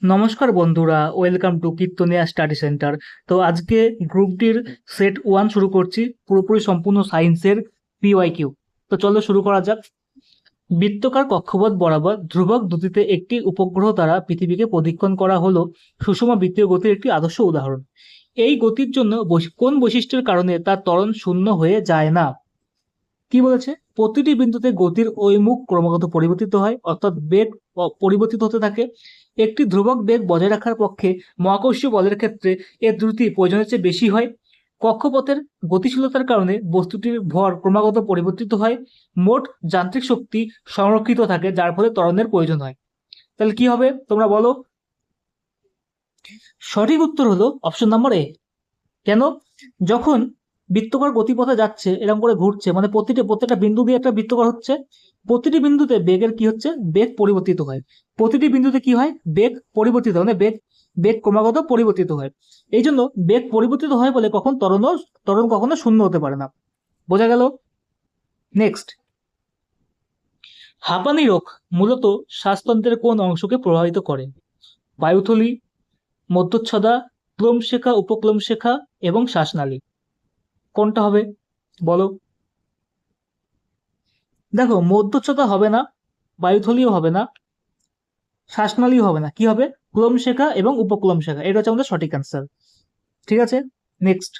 নমস্কার বন্ধুরা, welcome to কীর্তনিয়া study centre. তো আজকে গ্রুপ ডির সেট 1 শুরু করছি, পুরোপুরি সম্পূর্ণ সায়েন্সের পিওয়াইকিউ। তো চলো শুরু করা যাক। বৃত্তাকার কক্ষপথ বরাবর ধ্রুবক গতিতে একটি উপগ্রহ দ্বারা পৃথিবীকে প্রদক্ষিণ করা হলো সুষম বৃত্তীয় গতির একটি আদর্শ উদাহরণ। এই গতির জন্য কোন বৈশিষ্ট্যের কারণে তার ত্বরণ শূন্য হয়ে যায় না? কি বলেছে? প্রতিটি বিন্দুতে গতির মুখ ক্রমাগত পরিবর্তিত হয়, অর্থাৎ বেগ পরিবর্তিত হতে থাকে। একটি ধ্রুবক বেগ বজায় রাখার পক্ষে মহাকর্ষীয় বলের ক্ষেত্রে এর দ্রুতি প্রয়োজনের চেয়ে বেশি হয়। কক্ষপথের গতিশীলতার কারণে বস্তুটির ভর ক্রমাগত পরিবর্তিত হয়। মোট যান্ত্রিক শক্তি সংরক্ষিত থাকে, যার ফলে ত্বরণের প্রয়োজন হয়। তাহলে কি হবে তোমরা বলো? সঠিক উত্তর হলো অপশন নাম্বার এ। কেন? যখন বৃত্তকার গতিপথে যাচ্ছে, এরকম করে ঘুরছে, মানে প্রত্যেকটা বিন্দু দিয়ে একটা বৃত্তকার হচ্ছে, প্রতিটি বিন্দুতে বেগের কি হচ্ছে? বেগ পরিবর্তিত হয়। প্রতিটি বিন্দুতে কি হয়? বেগ পরিবর্তিত হয়, মানে বেগ বেগ ক্রমাগত পরিবর্তিত হয়। এই জন্য বেগ পরিবর্তিত হয় বলে ত্বরণ কখনো শূন্য হতে পারে না। বোঝা গেল? নেক্সট, হাঁপানি রোগ মূলত শ্বাসতন্ত্রের কোন অংশকে প্রভাবিত করে? বায়ুথলি, মধ্যচ্ছদা, ক্লোমশেখা, উপক্লোমশেখা এবং শ্বাসনালী। কোনটা হবে বলো? দেখো, মধ্যচ্ছদা হবে না, বায়ুথলিও হবে না, শ্বাসনালীও হবে না। কি হবে? ক্লোমশেখা এবং উপক্লোমশেখা, এটা হচ্ছে আমাদের সঠিক অ্যান্সার। ঠিক আছে, নেক্সট।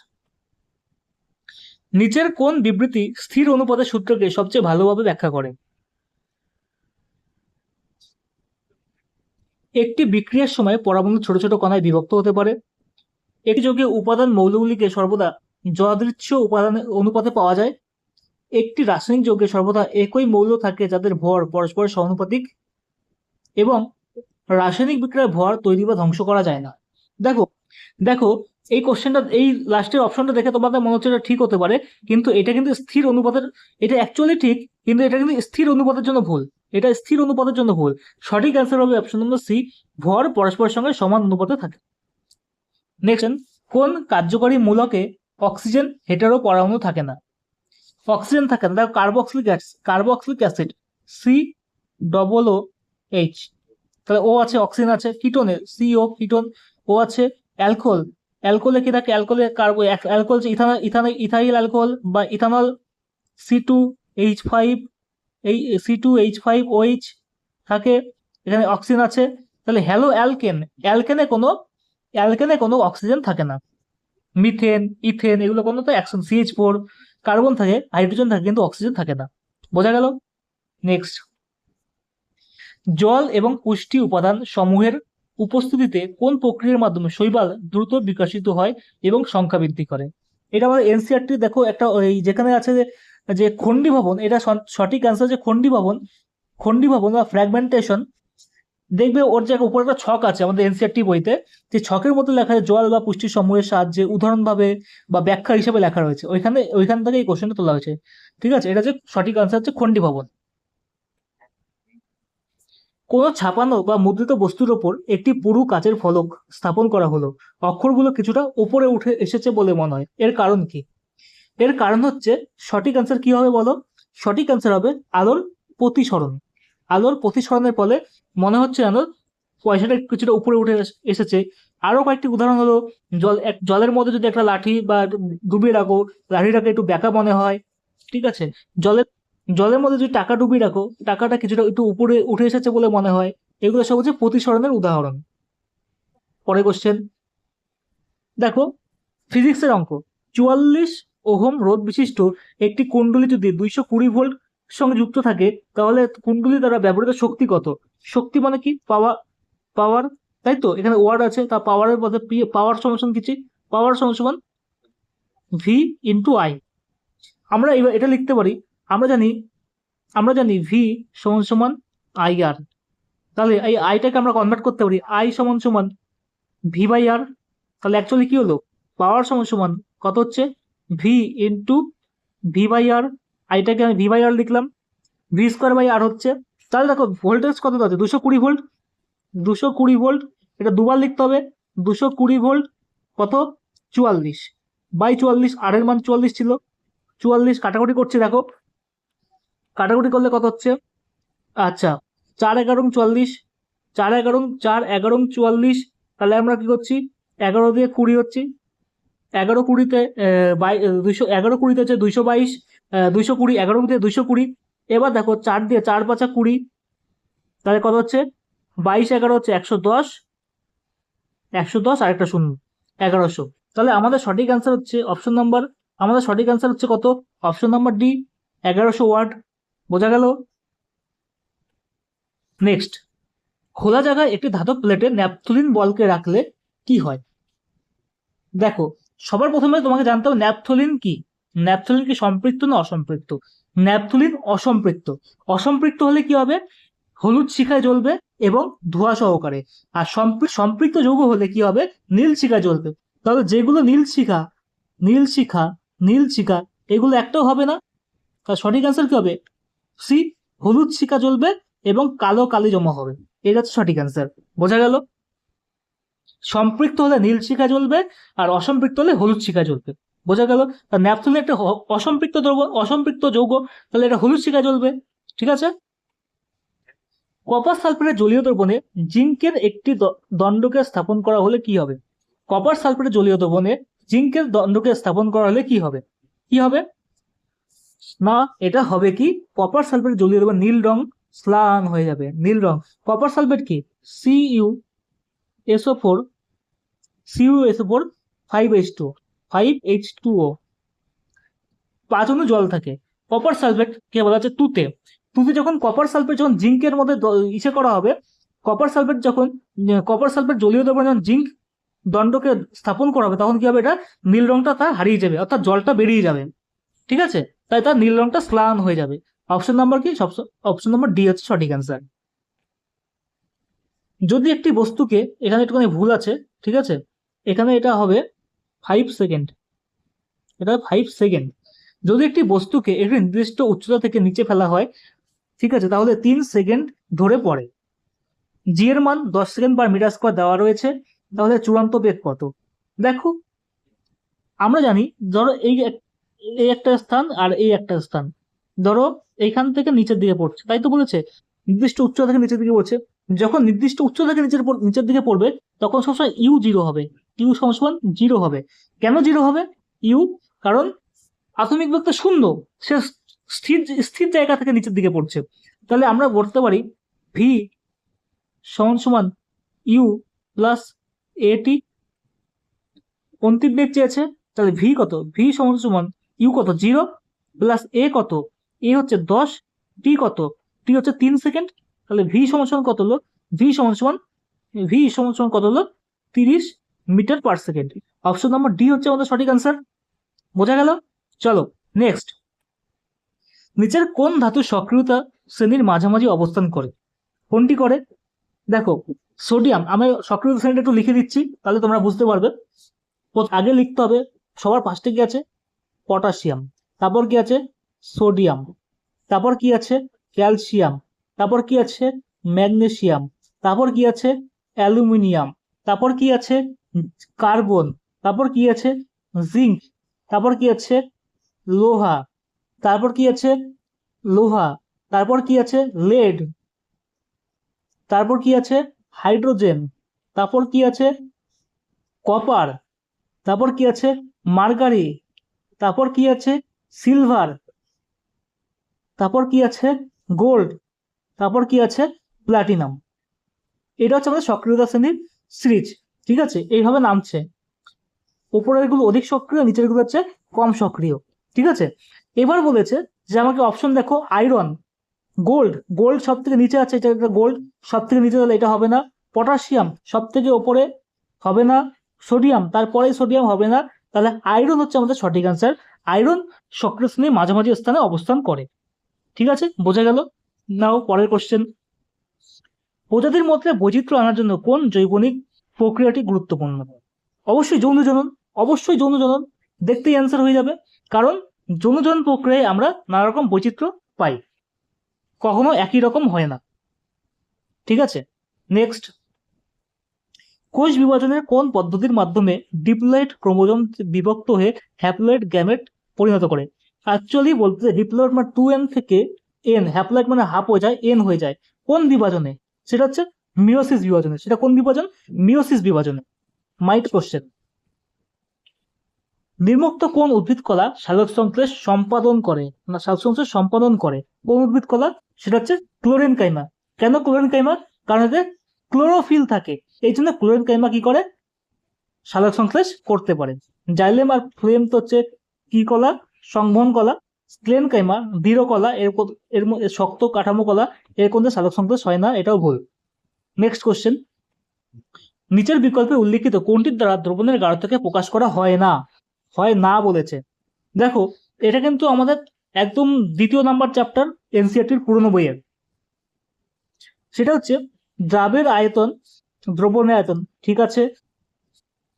নিচের কোন বিবৃতি স্থির অনুপাতের সূত্রকে সবচেয়ে ভালোভাবে ব্যাখ্যা করে? একটি বিক্রিয়ার সময় পরমাণু ছোট ছোট কণায় বিভক্ত হতে পারে। একটি যৌগীয় উপাদান মৌলগুলিকে সর্বদা যদৃচ্ছ উপাদানের অনুপাতে পাওয়া যায়। একটি রাসায়নিক যৌগে সর্বদা একই মৌল থাকে যাদের ভর পরস্পরের সমানুপাতিক। এবং রাসায়নিক বিক্রিয়ার ভর তৈরি বা ধ্বংস করা যায় না। দেখো দেখো, এই কোশ্চেনটা, এই লাস্টের অপশনটা দেখে তোমাদের মনে হচ্ছে এটা ঠিক হতে পারে, কিন্তু এটা কিন্তু স্থির অনুপাতের, এটা অ্যাকচুয়ালি ঠিক, কিন্তু এটা কিন্তু স্থির অনুপাতের জন্য ভুল। এটা স্থির অনুপাতের জন্য ভুল। সঠিক অ্যান্সার হবে অপশন নম্বর সি, ভর পরস্পরের সঙ্গে সমান অনুপাতে থাকে। নেক্সট, কোন কার্যকরী মূলকে অক্সিজেন হেটারো পরমাণু থাকে না? অক্সিজেন থাকে না। দেখো, carboxylic acid, C double O H, তাহলে ও আছে, অক্সিজেন আছে। কিটোনে সিও, কিটোন, ও আছে। অ্যালকোহল, অ্যালকোহলে কি থাকে? অ্যালকোহলে অ্যালকোহল ইথাইল অ্যালকোহল বা ইথানল, C2H5, এই C2H5OH থাকে। এখানে অক্সিজেন আছে। তাহলে হ্যালো অ্যালকেন, অ্যালকেনে কোনো অক্সিজেন থাকে না। মিথেন, ইথেন, এগুলো কোনো তো অ্যাকশন, CH4, কার্বন থাকে, হাইড্রোজেন থাকে, কিন্তু অক্সিজেন থাকে না। বোঝা গেল? নেক্সট, জল এবং পুষ্টি উপাদান সমূহের উপস্থিতিতে কোন প্রক্রিয়ার মাধ্যমে শৈবাল দ্রুত বিকশিত হয় এবং সংখ্যা বৃদ্ধি করে? এটা আমাদের এনসিআরটি, দেখো একটা ওই যেখানে আছে যে যে খন্ডি ভবন, এটা সঠিক অ্যান্সার যে খন্ডি ভবন বা ফ্র্যাগমেন্টেশন। দেখবে ওর যে উপরে একটা ছক আছে আমাদের এনসিআরটি বইতে, যে ছকের মধ্যে লেখা আছে জল বা পুষ্টি সমূহের সাহায্যে, উদাহরণ ভাবে বা ব্যাখ্যা হিসেবে লেখা রয়েছে, ওইখান থেকে এই কোশ্চেনটা তোলা হয়েছে। ঠিক আছে, এটা যে সঠিক আনসার হচ্ছে খন্ডি ভবন। কোনো ছাপানো বা মুদ্রিত বস্তুর ওপর একটি পুরু কাচের ফলক স্থাপন করা হলো, অক্ষরগুলো কিছুটা উপরে উঠে এসেছে বলে মনে হয়, এর কারণ কি? এর কারণ হচ্ছে, সঠিক অ্যান্সার কি হবে বলো? সঠিক অ্যান্সার হবে আলোর প্রতিসরণ। আলোর প্রতিসরণের ফলে মনে হচ্ছে যেন পয়সাটা কিছুটা উপরে উঠে এসেছে। আরো কয়েকটি উদাহরণ হলো, জলের মধ্যে যদি একটা লাঠি বা ডুবিয়ে রাখো, লাঠিটাকে একটু বেঁকা মনে হয়। ঠিক আছে, জলের জলের মধ্যে যদি টাকা ডুবিয়ে রাখো, টাকাটা কিছুটা একটু উপরে উঠে এসেছে বলে মনে হয়। এগুলো সব হচ্ছে প্রতিসরণের উদাহরণ। পরে কোশ্চেন দেখো, ফিজিক্সের অঙ্ক। 44 ওহম রোধ বিশিষ্ট একটি কুণ্ডলী যদি 220 ভোল্ট সঙ্গে যুক্ত থাকে, তাহলে কুণ্ডলী দ্বারা ব্যবহৃত শক্তি কত? শক্তি মানে কি? পাওয়ার, তাই তো? এখানে ওয়ার্ড আছে, তা পাওয়ারের মধ্যে পাওয়ার সমান কিছু, পাওয়ার সমান V × I। আমরা এবার এটা লিখতে পারি, আমরা জানি V = IR। তাহলে এই আইটাকে আমরা কনভার্ট করতে পারি, I = V/R। তাহলে অ্যাকচুয়ালি কি হলো? পাওয়ার সমান কত হচ্ছে? V × V/R। আইটাকে আমি V/R লিখলাম, V² R হচ্ছে। তাহলে দেখো ভোল্টেজ কত আছে? 220 ভোল্ট। 220 ভোল্ট, এটা দুবার লিখতে হবে। 220 ভোল্ট কত? 44/44, আর এর মান 44 ছিল। 44 কাটাকুটি করছি, দেখো কাটাকুটি করলে কত হচ্ছে? আচ্ছা, 4 × 11 = 44, 4 11 44, তাহলে আমরা কি করছি, 11 দিয়ে 20 হচ্ছে, 11 20-তে 200, 11 20 হচ্ছে 222, 220, 11 দিয়ে 220। এবার দেখো 4 দিয়ে 4 5 20, তাহলে কত হচ্ছে, 22 11 হচ্ছে 110, 110 আর একটা শূন্য, 1100। তাহলে আমাদের সঠিক অ্যান্সার হচ্ছে কত, অপশন নাম্বার ডি, 1100 ওয়াট। বোঝা গেল? নেক্সট, খোলা জায়গায় একটি ধাতব প্লেটে ন্যাপথলিন বলকে রাখলে কি হয়? দেখো, সবার প্রথমে তোমাকে জানতে হবে ন্যাপথলিন কি। ন্যাপথলিন কি সম্পৃক্ত না অসম্পৃক্ত? ন্যাপথলিন অসম্পৃক্ত। অসম্পৃক্ত হলে কি হবে, হলুদ শিখায় জ্বলবে এবং ধোঁয়া সহকারে। আর সম্পৃক্ত যৌগ হলে কি হবে, নীল শিখায় জ্বলবে। তাহলে যেগুলো নীল শিখা এগুলো একটাও হবে না। তার সঠিক অ্যান্সার কি হবে, সি, হলুদ শিখা জ্বলবে এবং কালো কালি জমা হবে। এটা হচ্ছে সঠিক অ্যান্সার। বোঝা গেল? সম্পৃক্ত হলে নীল শিখা জ্বলবে আর অসম্পৃক্ত হলে হলুদ শিখা জ্বলবে। বোঝা গেল? ন্যাপথলিন একটা অসম্পৃক্ত যৌগ, তাহলে এটা হলুদ শিখা জ্বলবে। ঠিক আছে। কপার সালফেটের জলীয় দ্রবণে জিঙ্কের একটি দণ্ডকে স্থাপন করা হলে কি হবে? কপার সালফেটের জলীয় দ্রবণে জিঙ্কের দণ্ডকে স্থাপন করা হলে কি হবে? কি হবে না, এটা হবে কি, কপার সালফেটের জলীয় দ্রবণ নীল রং স্লান হয়ে যাবে, নীল রং। কপার সালফেট কি, CuSO4, 5H2O, 5 অণু জল থাকে। কপার সালফেট কে বলা হচ্ছে তুতে। যখন কপার সালফেট যখন জিঙ্কের মধ্যে ইসে করা হবে, কপার সালফেট জলীয় দ্রবণ যখন জিঙ্ক দণ্ডকে স্থাপন করা হবে, তখন কি হবে, এটা নীল রংটা তার হারিয়ে যাবে, অর্থাৎ জলটা বেরিয়ে যাবে। ঠিক আছে, তাই তার নীল রংটা স্লান হয়ে যাবে। অপশন নাম্বার কি, অপশন নাম্বার ডি হচ্ছে সঠিক অ্যান্সার। যদি একটি বস্তুকে, এখানে একটুখানি ভুল আছে, ঠিক আছে, এখানে এটা হবে 5 সেকেন্ড, এটা 5 সেকেন্ড। যদি একটি বস্তুকে একটি নির্দিষ্ট উচ্চতা থেকে নিচে ফেলা হয়, ঠিক আছে, তাহলে 3 সেকেন্ড ধরে পড়ে। জি এর মান 10 সেকেন্ড পার মিটার স্কোয়ার দেওয়া রয়েছে, তাহলে চূড়ান্ত বেগ কত? দেখো, আমরা জানি, ধরো এই একটা স্থান আর এই একটা স্থান, ধরো এইখান থেকে নিচের দিকে পড়ছে, তাই তো বলেছে, নির্দিষ্ট উচ্চতা থেকে নিচের দিকে পড়ছে। যখন নির্দিষ্ট উচ্চতা থেকে নিচের দিকে পড়বে, তখন সবসময় ইউ 0 হবে, ইউ সমান 0 হবে। কেন 0 হবে ইউ? কারণ প্রাথমিক বেগটা শূন্য, সে স্থির জায়গা থেকে নিচের দিকে পড়ছে। তাহলে আমরা বলতে পারি ভি সমান ইউ প্লাস এটি। অন্তিম বেগ চেয়েছে, তাহলে ভি কত, ভি সমান ইউ কত 0 প্লাস এ কত, এ হচ্ছে 10, টি কত, টি হচ্ছে 3 সেকেন্ড। তাহলে ভি সমান কত হলো, ভি সমান কত হলো, 30 metre per second. Option number D হচ্ছে আমাদের সঠিক আনসার। বোঝা গেল? চলো নেক্সট, নিচের কোন ধাতু সক্রিয়তা শ্রেণীর মাঝামাঝি অবস্থান করে? কোনটি করে? দেখো, সোডিয়াম, আমি সক্রিয়তা শ্রেণীটা একটু লিখে দিচ্ছি, তাহলে তোমরা বুঝতে পারবে। আগে লিখতে হবে, সবার ফার্স্টে কি আছে, পটাশিয়াম, তারপর কি আছে, সোডিয়াম, তারপর কি আছে, ক্যালসিয়াম, তারপর কি আছে, ম্যাগনেসিয়াম, তারপর কি আছে, অ্যালুমিনিয়াম, তারপর কি আছে, কার্বন, তারপর কি আছে, জিঙ্ক, তারপর কি আছে, লোহা, তারপর কি আছে, তারপর কি আছে, লেড, তারপর কি আছে, হাইড্রোজেন, তারপর কি আছে, কপার, তারপর কি আছে, মার্কারি, তারপর কি আছে, সিলভার, তারপর কি আছে, গোল্ড, তারপর কি আছে, প্লাটিনাম। এটা হচ্ছে আমাদের সক্রিয়তা শ্রেণীর সিরিজ। ঠিক আছে, এইভাবে নামছে, উপরের গুলো অধিক সক্রিয়, নিচের গুলো হচ্ছে কম সক্রিয়। ঠিক আছে, এবার বলেছে যে আমাকে অপশন দেখো, আয়রন, গোল্ড সব থেকে নিচে আছে, এটা একটা গোল্ড সব থেকে নিচে, তাহলে এটা হবে না। পটাশিয়াম সব থেকে ওপরে, হবে না। সোডিয়াম তারপরে, সোডিয়াম হবে না। তাহলে আয়রন হচ্ছে আমাদের সঠিক অ্যান্সার। আয়রন সক্রিয় শ্রেণীর মাঝামাঝি স্থানে অবস্থান করে। ঠিক আছে, বোঝা গেল? নাও পরের কোশ্চেন, প্রজাতির মধ্যে বৈচিত্র্য আনার জন্য কোন জৈবনিক প্রক্রিয়াটি গুরুত্বপূর্ণ? অবশ্যই যৌন জনন, দেখতেই অ্যান্সার হয়ে যাবে, কারণ যৌন জনন প্রক্রিয়ায় আমরা নানা রকম বৈচিত্র্য পাই, কখনো একই রকম হয় না। ঠিক আছে, নেক্সট, কোষ বিভাজনের কোন পদ্ধতির মাধ্যমে ডিপ্লয়েড ক্রোমোজোম বিভক্ত হয়ে হ্যাপ্লয়েড গ্যামেট পরিণত করে? অ্যাকচুয়ালি বলতে ডিপ্লয়েড মানে 2n থেকে n, হ্যাপ্লয়েড মানে হাফ হয়ে যায়, n হয়ে যায়। কোন বিভাজনে? সেটা হচ্ছে মিওসিস বিভাজনে। সেটা কোন বিভাজন? মিওসিস বিভাজনে। মাইট কোশ্চেন। নির্মুক্ত কোন উদ্ভিদ কলা সালোকসংশ্লেষ সম্পাদন করে, না সালোকসংশ্লেষ সম্পাদন করে কোন উদ্ভিদ কলা? সেটা হচ্ছে ক্লোরেন কাইমা। কেন ক্লোরেন কাইমা? কারণ এতে ক্লোরোফিল থাকে, এই জন্য ক্লোরেন কাইমা কি করে? সালোকসংশ্লেষ করতে পারে। জাইলেম আর ফ্লেম তো হচ্ছে কি কলা? সংবহন কলা। স্ক্লেন কাইমা দৃঢ় কলা, এর শক্ত কাঠামো কলা, এর কোনটা সালোকসংশ্লেষ হয় না, এটাও ভুল। নেক্সট কোশ্চেন, নিচের বিকল্পে উল্লিখিত কোনটির দ্বারা দ্রবণের গাঢ়তাকে প্রকাশ করা হয় না? হয় না বলেছে। দেখো, এটা কিন্তু আমাদের একদম দ্বিতীয় নাম্বার চ্যাপ্টার এনসিইআরটির পুরনো বইয়ের। সেটা হচ্ছে দ্রাবের আয়তন, দ্রবণের আয়তন। ঠিক আছে,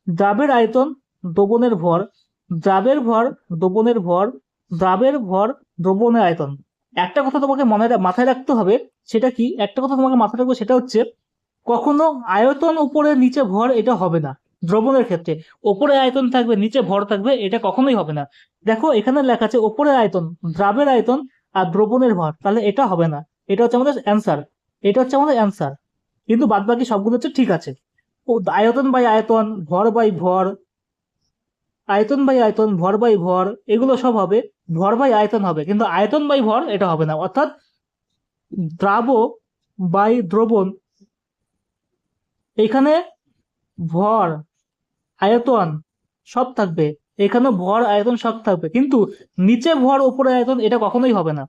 দ্রাবের আয়তন, দ্রবণের ভর, দ্রাবের ভর, দ্রবণের ভর, দ্রাবের ভর, দ্রবণের আয়তন। একটা কথা তোমাকে মাথায় রাখতে হবে। সেটা কি? একটা কথা তোমাকে মাথায় রাখবে, সেটা হচ্ছে কখনো আয়তন উপরে নিচে ভর এটা হবে না। দ্রবণের ক্ষেত্রে ওপরে আয়তন থাকবে নিচে ভর থাকবে, এটা কখনোই হবে না। দেখো এখানে লেখা আছে ওপরে আয়তন, দ্রাবের আয়তন আর দ্রবণের ভর, তাহলে এটা হবে না। এটা হচ্ছে আমাদের অ্যান্সার, এটা হচ্ছে আমাদের অ্যান্সার। কিন্তু বাদ বাকি সবগুলো হচ্ছে ঠিক আছে। ও আয়তন বাই আয়তন, ভর বাই ভর, আয়তন বাই আয়তন, ভর বাই ভর, এগুলো সব হবে। ভর বাই আয়তন হবে, কিন্তু আয়তন বাই ভর এটা হবে না। অর্থাৎ দ্রাব বাই দ্রবণ, এখানে ভর আয়তন সব থাকবে, এখানে ভর আয়তন সব থাকবে, কিন্তু নিচে ভর উপরে আয়তন এটা কখনোই হবে না।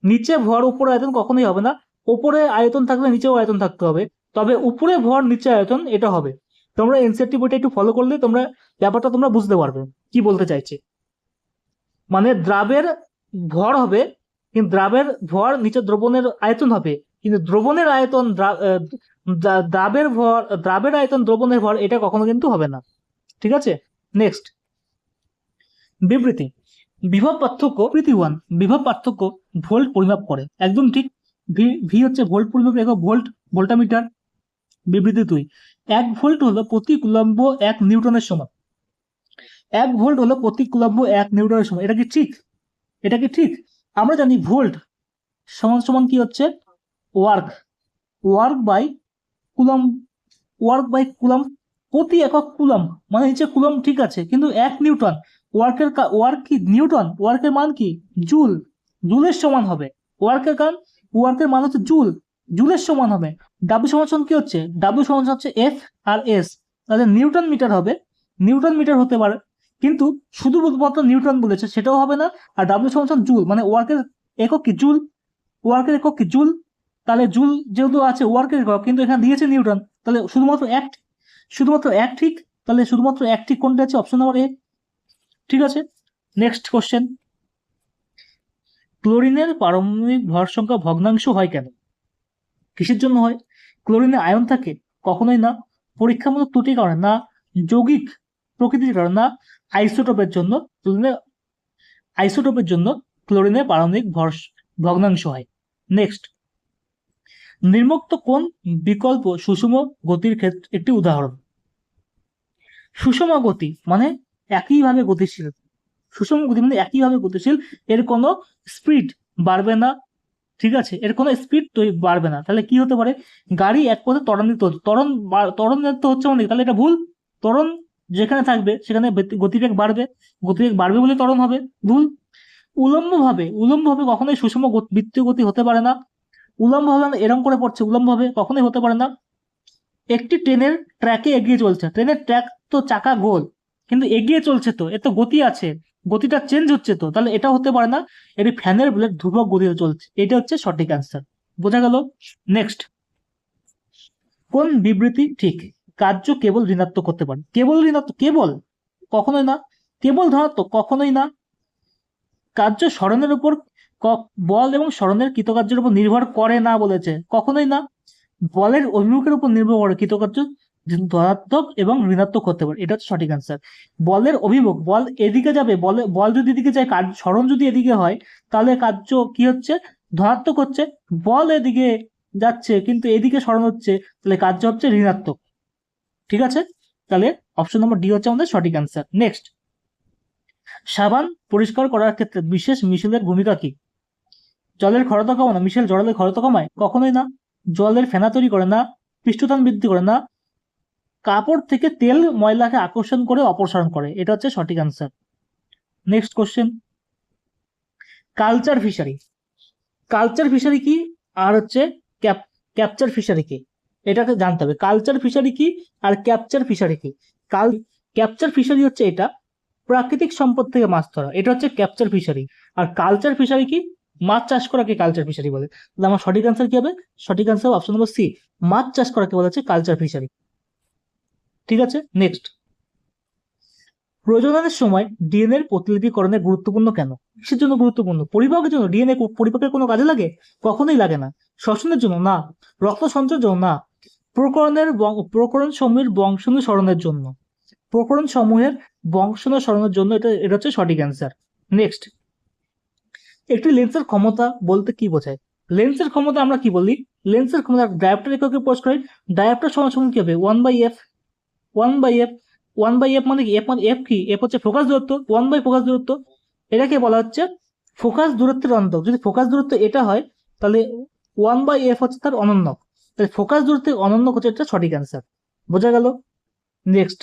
নিচে ভর উপরে আয়তন কখনোই হবে না। উপরে আয়তন থাকলে নিচেও আয়তন থাকতে হবে, তবে উপরে ভর নিচে আয়তন এটা হবে। তোমরা এনসিইআরটি বইটা একটু ফলো করলে তোমরা ব্যাপারটা তোমরা বুঝতে পারবে কি বলতে চাইছে। মানে দ্রাবের ভর হবে, কিন্তু দ্রাবের ভর নিচে দ্রবণের আয়তন হবে, কিন্তু দ্রবণের আয়তন দ্রাবের ভর, দ্রাবের আয়তন দ্রবণের ভর এটা কখনো কিন্তু হবে না। ঠিক আছে, নেক্সট বিবৃতি। বিভব পার্থক্য, বিবৃতি 1, বিভব পার্থক্য ভোল্ট পরিমাপ করে। একদম ঠিক। ভি হচ্ছে ভোল্ট পরিমাপ একক, ভোল্ট, ভোল্টামিটার। বিবৃতি 2, 1 ভোল্ট হলো প্রতি কুলম্ব 1 নিউটনের সমান। 1 ভোল্ট হলো প্রতি কুলম্ব 1 নিউটনের সমান। এটা কি ঠিক? এটা কি ঠিক? আমরা জানি ভোল্ট সমান সমান কি হচ্ছে? Work, work by coulomb, work by coulomb প্রতি একক কুলম, মানে হচ্ছে কুলম। ঠিক আছে, কিন্তু 1 নিউটন, ওয়ার্ক কি নিউটন, ওয়ার্কের মান কি জুল, জুলের সমান হবে। ওয়ার্কের কারণ ওয়ার্কের মান হচ্ছে জুল, জুলের সমান হবে। ডাব্লিউ সমান কি হচ্ছে? ডাব্লিউ সমান হচ্ছে এফ আর এস, তাহলে নিউটন মিটার হবে। নিউটন মিটার হতে পারে, কিন্তু শুধুমাত্র নিউটন বলেছে সেটাও হবে না। আর ডাব্লিউ সমান জুল, মানে ওয়ার্কের একক কি জুল, ওয়ার্কের একক কি জুল, তাহলে জুল যেহেতু আছে ওয়ার্কের একক, কিন্তু এখানে দিয়েছে নিউটন, তাহলে শুধুমাত্র এক ঠিক। তাহলে শুধুমাত্র এক ঠিক কোনটা আছে? Option number A. ঠিক আছে, নেক্সট কোশ্চেন। ক্লোরিনের পারমাণবিক ভর সংখ্যা ভগ্নাংশ হয় কেন? কিসের জন্য হয়? ক্লোরিনে আয়ন থাকে? কখনোই না। পরীক্ষামূলক ত্রুটির কারণে না, যৌগিক প্রকৃতির কারণে না, আইসোটোপের জন্য। আইসোটোপের জন্য ক্লোরিনের পারমাণবিক ভর ভগ্নাংশ হয়। নেক্সট, নির্মুক্ত কোন বিকল্প সুষম গতির ক্ষেত্রে একটি উদাহরণ? সুষম গতি মানে একইভাবে গতিশীল, সুষম গতি মানে একইভাবে গতিশীল, এর কোনো স্পিড বাড়বে না। ঠিক আছে, এর কোনো স্পিড বাড়বে না। তাহলে কি হতে পারে? গাড়ি এক পথে ত্বরান্বিত, ত্বরণান্বিত হচ্ছে মানে, তাহলে এটা ভুল। ত্বরণ যেখানে থাকবে সেখানে গতিবেগ বাড়বে, গতিবেগ বাড়বে বলে ত্বরণ হবে, ভুল। উলম্বভাবে কখনোই সুষম বৃত্তীয় গতি হতে পারে না। উলম্বভাবে এরম করে পড়ছে, উলম্বভাবে কখনোই হতে পারে না। একটি ট্রেনের ট্র্যাকে এগিয়ে চলছে, ট্রেনের ট্র্যাক তো চাকা গোল, কিন্তু এগিয়ে চলছে তো, এর তো গতি আছে, গতিটা চেঞ্জ হচ্ছে তো, তাহলে এটা হতে পারে না। এটি ফ্যানের ব্লেড ধ্রুবক গতিতে চলছে, এটা হচ্ছে সঠিক অ্যান্সার। বোঝা গেল? নেক্সট, কোন বিবৃতি ঠিক? কার্য কেবল ঋণাত্মক করতে পারে। কেবল ঋণাত্মক? কেবল কখনোই না। কেবল ধনাত্মক? কখনোই না। কার্য স্মরণের উপর, বল এবং স্মরণের কৃতকার্যের উপর নির্ভর করে না বলেছে, কখনোই না। বলের অভিমুখের উপর নির্ভর করে কৃতকার্য ধনাত্মক এবং ঋণাত্মক হতে পারে, এটা হচ্ছে সঠিক অ্যান্সার। বলের অভিমুখ, বল এদিকে যাবে, বল যদি এদিকে যায়, স্মরণ যদি এদিকে হয়, তাহলে কার্য কি হচ্ছে? ধনাত্মক হচ্ছে। বল এদিকে যাচ্ছে কিন্তু এদিকে স্মরণ হচ্ছে, তাহলে কার্য হচ্ছে ঋণাত্মক। ঠিক আছে, তাহলে অপশন নম্বর ডি হচ্ছে আমাদের সঠিক অ্যান্সার। নেক্সট, সাবান পরিষ্কার করার ক্ষেত্রে বিশেষ মিশেলের ভূমিকা কি? জলের ক্ষরতা কমানো, মিশেল জলের ক্ষরতা কমায়? কখনোই না। জলের ফেনা তৈরি করে না। পৃষ্ঠটান বৃদ্ধি করে না, কাপড় থেকে তেল ময়লাকে আকর্ষণ করে অপসারণ করে। এটা হচ্ছে সঠিক answer. Next question, culture fishery. Culture fishery কি আর হচ্ছে ক্যাপচার ফিশারি কি, এটাকে জানতে হবে। কালচার ফিশারি কি আর ক্যাপচার ফিশারি কি? ক্যাপচার ফিশারি হচ্ছে এটা প্রাকৃতিক সম্পদ থেকে মাছ ধরা, এটা হচ্ছে ক্যাপচার ফিশারি। আর কালচার ফিশারি কি? মাছ চাষ করাকে কালচার ফিশারি বলে। তাহলে আমার সঠিক অ্যান্সার কি হবে? সঠিক অ্যান্সার অপশন নম্বর সি, মাছ চাষ করাকে বলা হচ্ছে কালচার ফিশারি। ঠিক আছে, নেক্সট, প্রজননের সময় ডিএনএ এর প্রতিলিপিকরণে গুরুত্বপূর্ণ কেন? কিসের জন্য গুরুত্বপূর্ণ? পরিপাকের জন্য? ডিএনএ পরিপাকের কোনো কাজে লাগে? কখনোই লাগে না। শ্বসনের জন্য? না। রক্ত সঞ্চয়ের জন্য? না। প্রকরণ সমূহের বংশানুসরণের জন্য। প্রকরণ সমূহের বংশানুসরণের জন্য। এটা এটা হচ্ছে সঠিক অ্যান্সার। নেক্সট, একটি লেন্সের ক্ষমতা বলতে কি বোঝায়? লেন্সের ক্ষমতা আমরা কি বলি? লেন্সের ক্ষমতা ডায়োপ্টার এককে প্রকাশ করে। ডায়োপ্টার সমান সমান কি হবে? 1/f। 1/f। 1/f মানে কি? এফ কি? এফ হচ্ছে ফোকাস দূরত্ব, 1/, ফোকাস দূরত্ব। এটাকে বলা হচ্ছে ফোকাস দূরত্বের অনন্তক। যদি ফোকাস দূরত্ব এটা হয় তাহলে 1/f হচ্ছে তার অনন্যক। তাহলে ফোকাস দূরত্বের অনন্যক হচ্ছে এটা সঠিক অ্যান্সার। বোঝা গেল? নেক্সট,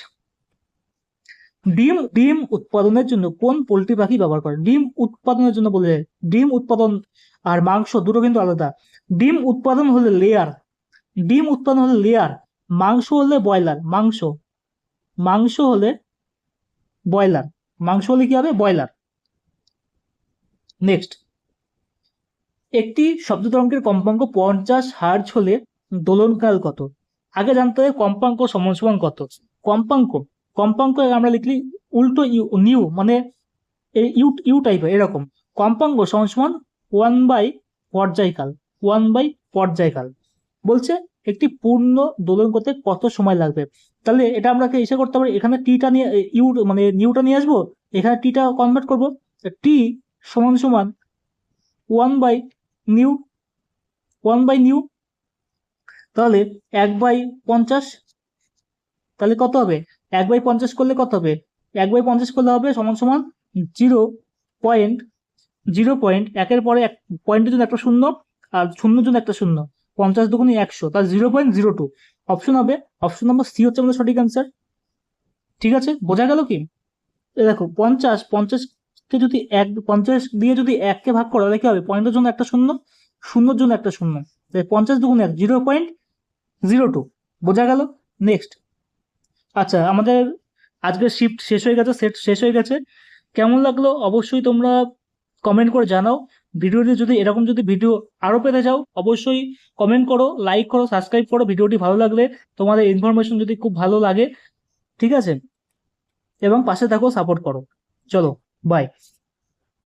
ডিম উৎপাদনের জন্য কোন পোল্ট্রি পাখি ব্যবহার করে? ডিম উৎপাদনের জন্য বলে, ডিম উৎপাদন আর মাংস দুটো কিন্তু আলাদা। ডিম উৎপাদন হলে লেয়ার, ডিম উৎপাদন হলে লেয়ার, মাংস হলে ব্রয়লার। মাংস হলে ব্রয়লার, মাংস হলে কি হবে? ব্রয়লার। নেক্সট, একটি শব্দ তরঙ্গের কম্পাঙ্ক 50 হার্জ হলে দোলনকাল কত? আগে জানতে হবে কম্পাঙ্ক সমান সমান কত। কম্পাঙ্ক, কম্পাঙ্ক আমরা লিখলি উল্টো ইউ, নিউ মানে ইউ ইউ টাইপের এরকম। কম্পাঙ্ক সমান সমান 1/, পর্যায়কাল। 1/, পর্যায়কাল। বলছে একটি পূর্ণ দোলন করতে কত সময় লাগবে। তাহলে এটা আমরা এসে করতে পারি, এখানে টিটা নিয়ে ইউ মানে নিউটা নিয়ে আসবো, এখানে টিটা কনভার্ট করবো। টি সমান সমান 1/, নিউ, 1/, নিউ। তাহলে 1/50। তাহলে কত হবে? 1/50 করলে কত হবে? 1/50 করলে হবে সমান সমান 0.0. একের পরে এক পয়েন্টের জন্য একটা শূন্য, আর শূন্যর জন্য একটা শূন্য। 50 দুগুণে 100, তাহলে 0.02। অপশন হবে অপশন নম্বর সি হচ্ছে আমাদের সঠিক অ্যান্সার। ঠিক আছে, বোঝা গেল কি? দেখো 50কে যদি 50 দিয়ে যদি 1কে ভাগ করো তাহলে কি হবে? পয়েন্টের জন্য একটা শূন্য, শূন্যর জন্য একটা শূন্য। 50 দুগুণে 1, 0.02। বোঝা গেল? নেক্সট, আচ্ছা আমাদের আজকের শিফট শেষ হয়ে গেছে, সেট শেষ হয়ে গেছে। কেমন লাগলো অবশ্যই তোমরা কমেন্ট করে জানাও। ভিডিওটি যদি এরকম যদি ভিডিও আরো পেতে চাও অবশ্যই কমেন্ট করো, লাইক করো, সাবস্ক্রাইব করো। ভিডিওটি ভালো লাগলে, তোমাদের ইনফরমেশন যদি খুব ভালো লাগে, ঠিক আছে, এবং পাশে থাকো, সাপোর্ট করো। চলো, বাই।